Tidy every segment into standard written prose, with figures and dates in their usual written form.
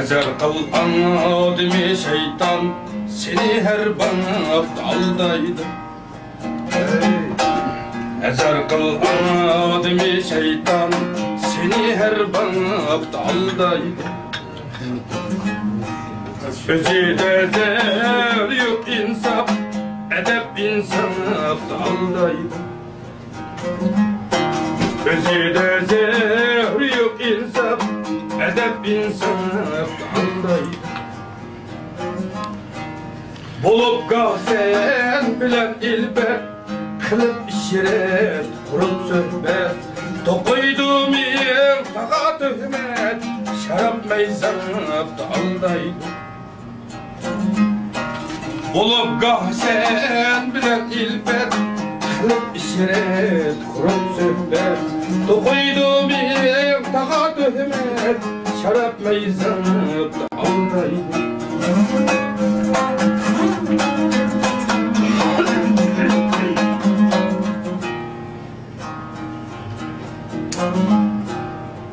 Hazar kılgan ademi şeytan seni her vakit aldaydı. Hazar kılgan ademi şeytan seni her vakit aldaydı. Özü de zer yok insaf, edep insaf aldaydı. Özü de zer yok insaf, edep insaf aldaydı. Bulup gah sen bilen ilber, kılıp işiret, kurup söhbet. Tokuydum yer, tağa töhmet, şarap meyzanap aldaydı. Bulup gah sen bilen ilber, kılıp işiret, kurup söhbet. Tokuydum yer, tağa töhmet, şarap meyzanap aldaydı.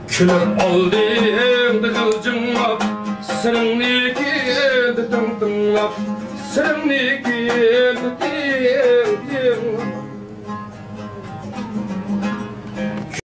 Külür aldığımda kılcınlap, sırrını kildi tınlap, sırrını kildi